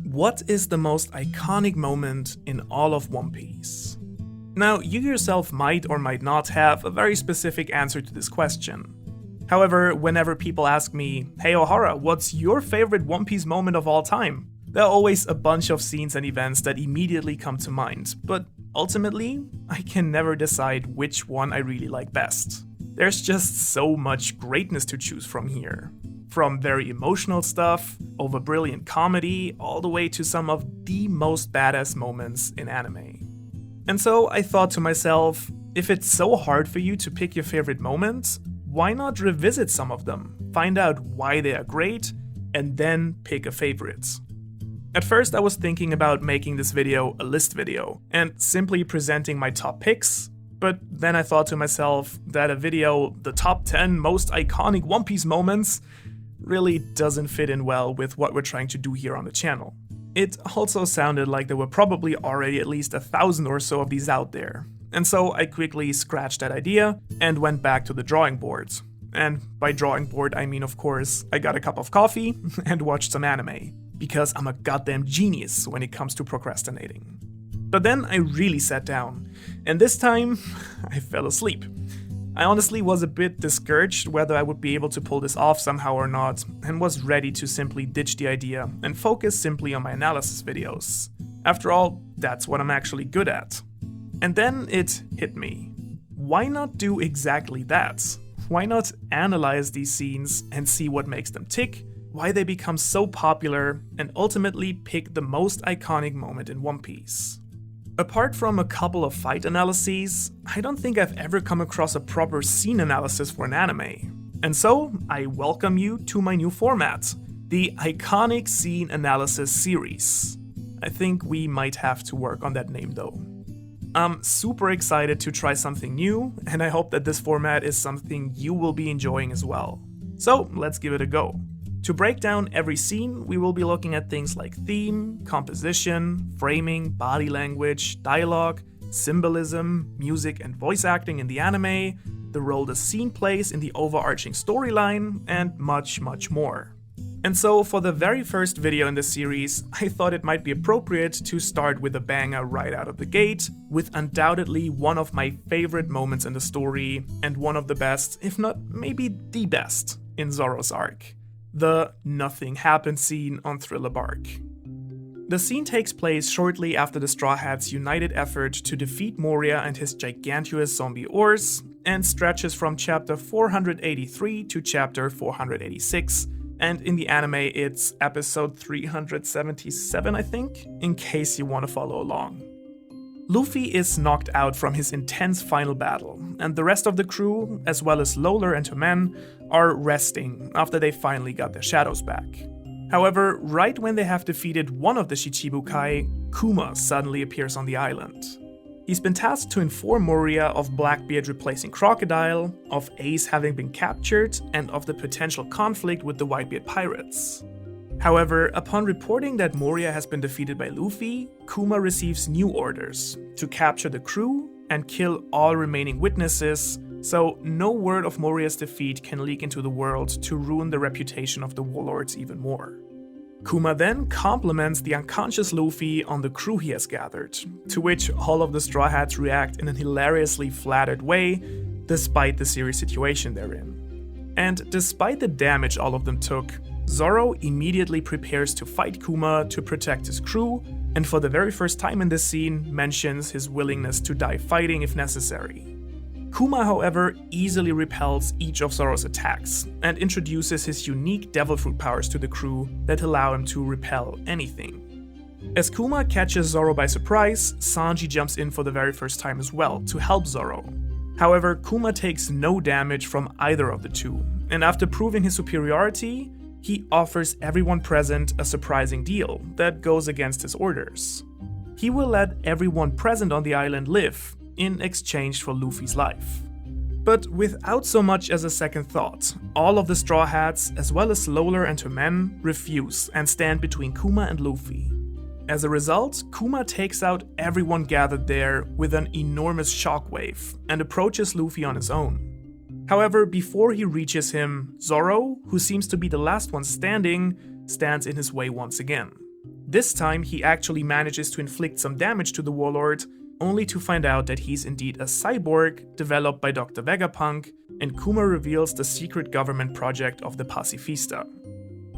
What is the most iconic moment in all of One Piece? Now, you yourself might or might not have a very specific answer to this question. However, whenever people ask me, "Hey Ohara, what's your favorite One Piece moment of all time?" there are always a bunch of scenes and events that immediately come to mind, but ultimately, I can never decide which one I really like best. There's just so much greatness to choose from here. From very emotional stuff, over brilliant comedy, all the way to some of the most badass moments in anime. And so I thought to myself, if it's so hard for you to pick your favorite moments, why not revisit some of them, find out why they are great, and then pick a favorite? At first I was thinking about making this video a list video, and simply presenting my top picks, but then I thought to myself that a video, the top 10 most iconic One Piece moments, really doesn't fit in well with what we're trying to do here on the channel. It also sounded like there were probably already at least 1,000 or so of these out there, and so I quickly scratched that idea and went back to the drawing board. And by drawing board I mean, of course, I got a cup of coffee and watched some anime, because I'm a goddamn genius when it comes to procrastinating. But then I really sat down, and this time I fell asleep. I honestly was a bit discouraged whether I would be able to pull this off somehow or not, and was ready to simply ditch the idea and focus simply on my analysis videos. After all, that's what I'm actually good at. And then it hit me. Why not do exactly that? Why not analyze these scenes and see what makes them tick, why they become so popular, and ultimately pick the most iconic moment in One Piece? Apart from a couple of fight analyses, I don't think I've ever come across a proper scene analysis for an anime. And so, I welcome you to my new format, the Iconic Scene Analysis series. I think we might have to work on that name though. I'm super excited to try something new, and I hope that this format is something you will be enjoying as well. So, let's give it a go. To break down every scene, we will be looking at things like theme, composition, framing, body language, dialogue, symbolism, music and voice acting in the anime, the role the scene plays in the overarching storyline, and much, much more. And so for the very first video in this series, I thought it might be appropriate to start with a banger right out of the gate, with undoubtedly one of my favorite moments in the story, and one of the best, if not maybe the best, in Zoro's arc. The Nothing Happened scene on Thriller Bark. The scene takes place shortly after the Straw Hats' united effort to defeat Moria and his gigantuous zombie ores, and stretches from chapter 483 to chapter 486, and in the anime it's episode 377 I think, in case you want to follow along. Luffy is knocked out from his intense final battle, and the rest of the crew, as well as 𝚻𝚘 and 𝚻𝚘𝚘𝚘, are resting after they finally got their shadows back. However, right when they have defeated one of the 𝚑𝚑𝚑𝚑𝚑, Kuma suddenly appears on the island. He's been tasked to inform Moria of Blackbeard replacing Crocodile, of Ace having been captured, and of the potential conflict with the Whitebeard pirates. However, upon reporting that Moria has been defeated by Luffy, Kuma receives new orders to capture the crew and kill all remaining witnesses, so no word of Moria's defeat can leak into the world to ruin the reputation of the warlords even more. Kuma then compliments the unconscious Luffy on the crew he has gathered, to which all of the Straw Hats react in a hilariously flattered way, despite the serious situation they're in. And despite the damage all of them took, Zoro immediately prepares to fight Kuma to protect his crew, and for the very first time in this scene mentions his willingness to die fighting if necessary. Kuma, however, easily repels each of Zoro's attacks, and introduces his unique devil fruit powers to the crew that allow him to repel anything. As Kuma catches Zoro by surprise, Sanji jumps in for the very first time as well to help Zoro. However, Kuma takes no damage from either of the two, and after proving his superiority, he offers everyone present a surprising deal that goes against his orders. He will let everyone present on the island live, in exchange for Luffy's life. But without so much as a second thought, all of the Straw Hats, as well as 𝚻𝚘 and 𝚻𝚘𝚘𝚑, refuse and stand between Kuma and Luffy. As a result, Kuma takes out everyone gathered there with an enormous shockwave and approaches Luffy on his own. However, before he reaches him, Zoro, who seems to be the last one standing, stands in his way once again. This time, he actually manages to inflict some damage to the warlord, only to find out that he's indeed a cyborg developed by Dr. Vegapunk, and Kuma reveals the secret government project of the Pacifista.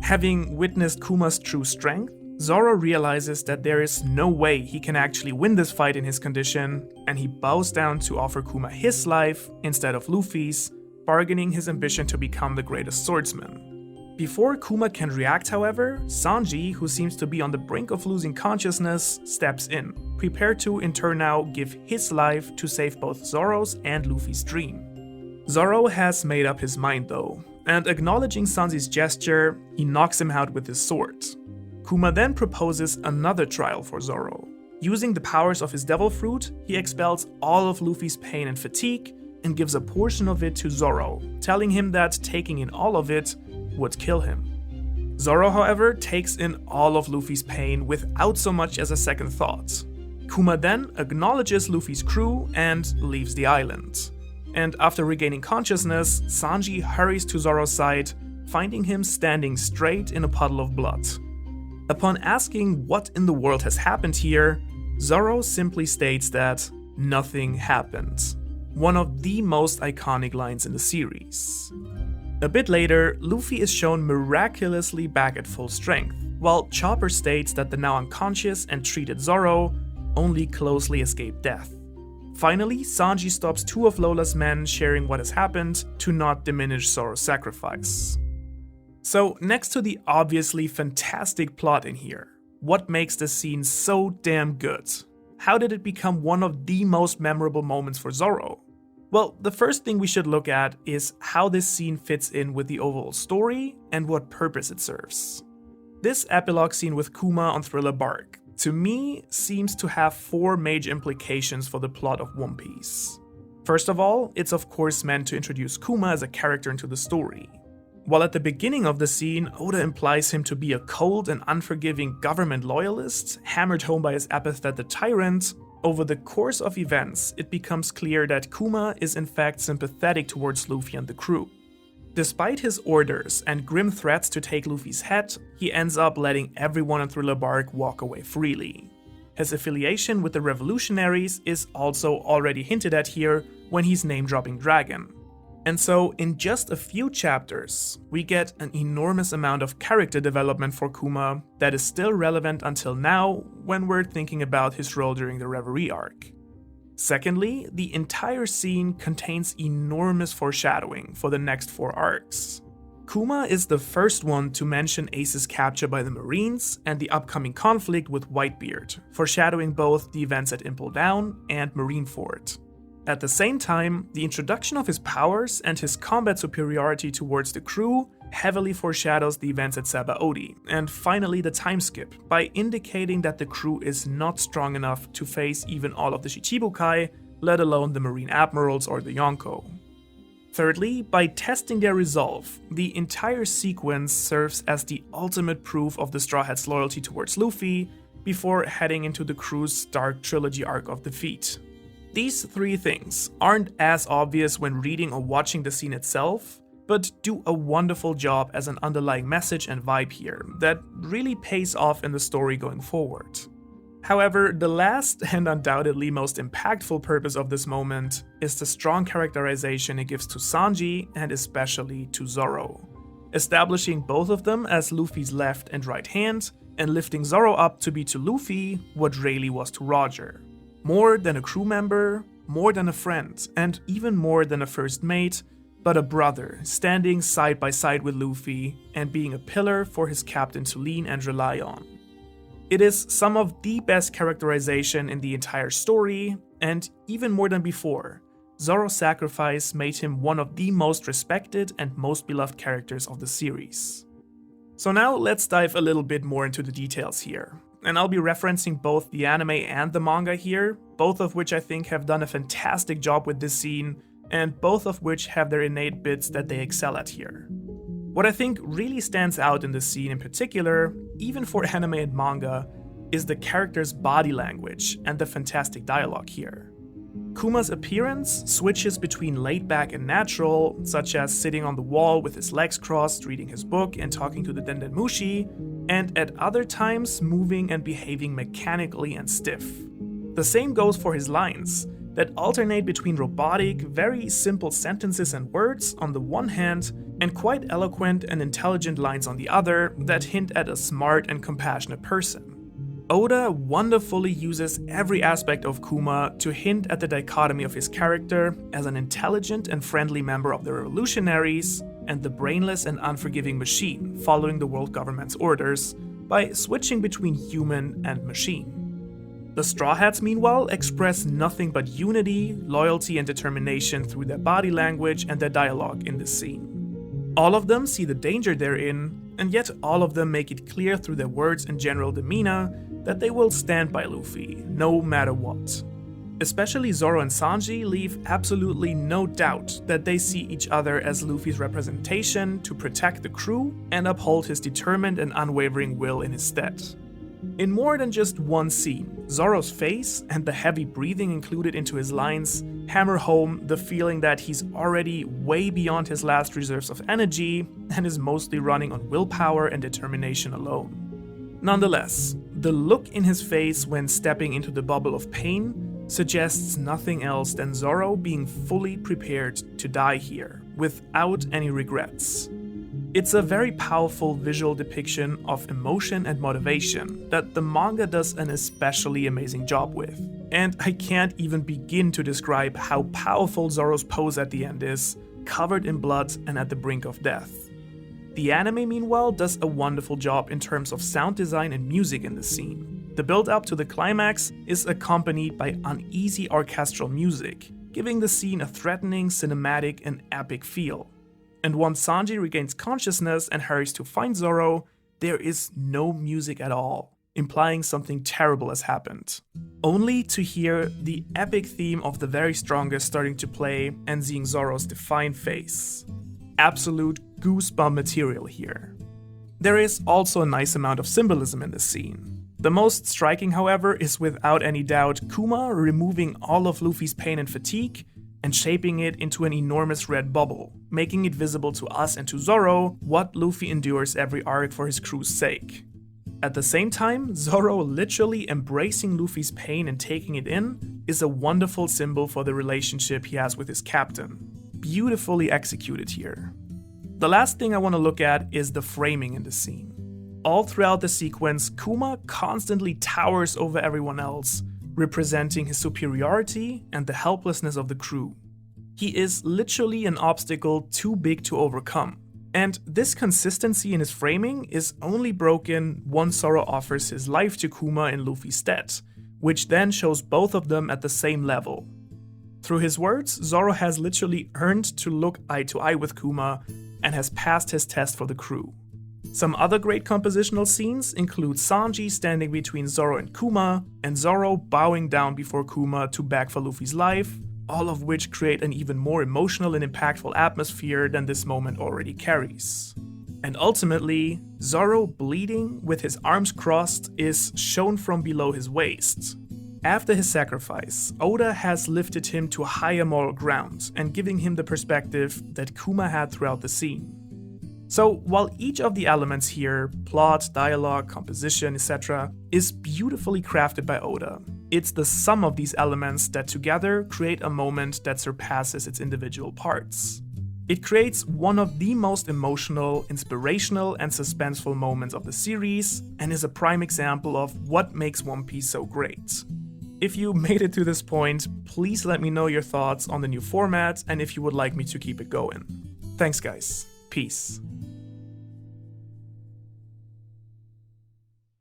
Having witnessed Kuma's true strength, Zoro realizes that there is no way he can actually win this fight in his condition, and he bows down to offer Kuma his life instead of Luffy's, bargaining his ambition to become the greatest swordsman. Before Kuma can react, however, Sanji, who seems to be on the brink of losing consciousness, steps in, prepared to in turn now give his life to save both Zoro's and Luffy's dream. Zoro has made up his mind though, and acknowledging Sanji's gesture, he knocks him out with his sword. Kuma then proposes another trial for Zoro. Using the powers of his devil fruit, he expels all of Luffy's pain and fatigue, and gives a portion of it to Zoro, telling him that taking in all of it would kill him. Zoro, however, takes in all of Luffy's pain without so much as a second thought. Kuma then acknowledges Luffy's crew and leaves the island. And after regaining consciousness, Sanji hurries to Zoro's side, finding him standing straight in a puddle of blood. Upon asking what in the world has happened here, Zoro simply states that nothing happened. One of the most iconic lines in the series. A bit later, Luffy is shown miraculously back at full strength, while Chopper states that the now unconscious and treated Zoro only closely escaped death. Finally, Sanji stops two of Lola's men sharing what has happened to not diminish Zoro's sacrifice. So, next to the obviously fantastic plot in here, what makes this scene so damn good? How did it become one of the most memorable moments for Zoro? Well, the first thing we should look at is how this scene fits in with the overall story and what purpose it serves. This epilogue scene with Kuma on Thriller Bark, to me, seems to have four major implications for the plot of One Piece. First of all, it's of course meant to introduce Kuma as a character into the story. While at the beginning of the scene, Oda implies him to be a cold and unforgiving government loyalist, hammered home by his epithet the Tyrant, over the course of events, it becomes clear that Kuma is in fact sympathetic towards Luffy and the crew. Despite his orders and grim threats to take Luffy's head, he ends up letting everyone on Thriller Bark walk away freely. His affiliation with the revolutionaries is also already hinted at here when he's name-dropping Dragon. And so, in just a few chapters, we get an enormous amount of character development for Kuma that is still relevant until now when we're thinking about his role during the Reverie arc. Secondly, the entire scene contains enormous foreshadowing for the next four arcs. Kuma is the first one to mention Ace's capture by the Marines and the upcoming conflict with Whitebeard, foreshadowing both the events at Impel Down and Marineford. At the same time, the introduction of his powers and his combat superiority towards the crew heavily foreshadows the events at Sabaody, and finally the time skip, by indicating that the crew is not strong enough to face even all of the Shichibukai, let alone the Marine Admirals or the Yonko. Thirdly, by testing their resolve, the entire sequence serves as the ultimate proof of the Straw Hats' loyalty towards Luffy, before heading into the crew's Dark Trilogy arc of defeat. These three things aren't as obvious when reading or watching the scene itself, but do a wonderful job as an underlying message and vibe here that really pays off in the story going forward. However, the last and undoubtedly most impactful purpose of this moment is the strong characterization it gives to Sanji and especially to Zoro, establishing both of them as Luffy's left and right hand, and lifting Zoro up to be to Luffy what Rayleigh was to Roger. More than a crew member, more than a friend, and even more than a first mate, but a brother standing side by side with Luffy and being a pillar for his captain to lean and rely on. It is some of the best characterization in the entire story, and even more than before, Zoro's sacrifice made him one of the most respected and most beloved characters of the series. So now let's dive a little bit more into the details here. And I'll be referencing both the anime and the manga here, both of which I think have done a fantastic job with this scene, and both of which have their innate bits that they excel at here. What I think really stands out in this scene in particular, even for anime and manga, is the character's body language and the fantastic dialogue here. Kuma's appearance switches between laid back and natural, such as sitting on the wall with his legs crossed, reading his book and talking to the Dendenmushi, and at other times moving and behaving mechanically and stiff. The same goes for his lines, that alternate between robotic, very simple sentences and words on the one hand, and quite eloquent and intelligent lines on the other that hint at a smart and compassionate person. Oda wonderfully uses every aspect of Kuma to hint at the dichotomy of his character as an intelligent and friendly member of the revolutionaries and the brainless and unforgiving machine following the world government's orders by switching between human and machine. The Straw Hats, meanwhile, express nothing but unity, loyalty, and determination through their body language and their dialogue in this scene. All of them see the danger they're in, and yet all of them make it clear through their words and general demeanor that they will stand by Luffy, no matter what. Especially Zoro and Sanji leave absolutely no doubt that they see each other as Luffy's representation to protect the crew and uphold his determined and unwavering will in his stead. In more than just one scene, Zoro's face and the heavy breathing included into his lines hammer home the feeling that he's already way beyond his last reserves of energy and is mostly running on willpower and determination alone. Nonetheless, the look in his face when stepping into the bubble of pain suggests nothing else than Zoro being fully prepared to die here, without any regrets. It's a very powerful visual depiction of emotion and motivation that the manga does an especially amazing job with. And I can't even begin to describe how powerful Zoro's pose at the end is, covered in blood and at the brink of death. The anime, meanwhile, does a wonderful job in terms of sound design and music in the scene. The build-up to the climax is accompanied by uneasy orchestral music, giving the scene a threatening, cinematic, and epic feel. And once Sanji regains consciousness and hurries to find Zoro, there is no music at all, implying something terrible has happened. Only to hear the epic theme of the very strongest starting to play and seeing Zoro's defiant face. Absolute goosebump material here. There is also a nice amount of symbolism in this scene. The most striking, however, is without any doubt Kuma removing all of Luffy's pain and fatigue and shaping it into an enormous red bubble, making it visible to us and to Zoro what Luffy endures every arc for his crew's sake. At the same time, Zoro literally embracing Luffy's pain and taking it in is a wonderful symbol for the relationship he has with his captain. Beautifully executed here. The last thing I want to look at is the framing in the scene. All throughout the sequence, Kuma constantly towers over everyone else, representing his superiority and the helplessness of the crew. He is literally an obstacle too big to overcome. And this consistency in his framing is only broken once Zoro offers his life to Kuma in Luffy's stead, which then shows both of them at the same level. Through his words, Zoro has literally earned to look eye to eye with Kuma and has passed his test for the crew. Some other great compositional scenes include Sanji standing between Zoro and Kuma, and Zoro bowing down before Kuma to beg for Luffy's life, all of which create an even more emotional and impactful atmosphere than this moment already carries. And ultimately, Zoro bleeding with his arms crossed is shown from below his waist. After his sacrifice, Oda has lifted him to a higher moral ground and giving him the perspective that Kuma had throughout the scene. So while each of the elements here, plot, dialogue, composition, etc., is beautifully crafted by Oda, it's the sum of these elements that together create a moment that surpasses its individual parts. It creates one of the most emotional, inspirational, and suspenseful moments of the series, and is a prime example of what makes One Piece so great. If you made it to this point, please let me know your thoughts on the new format and if you would like me to keep it going. Thanks guys, peace.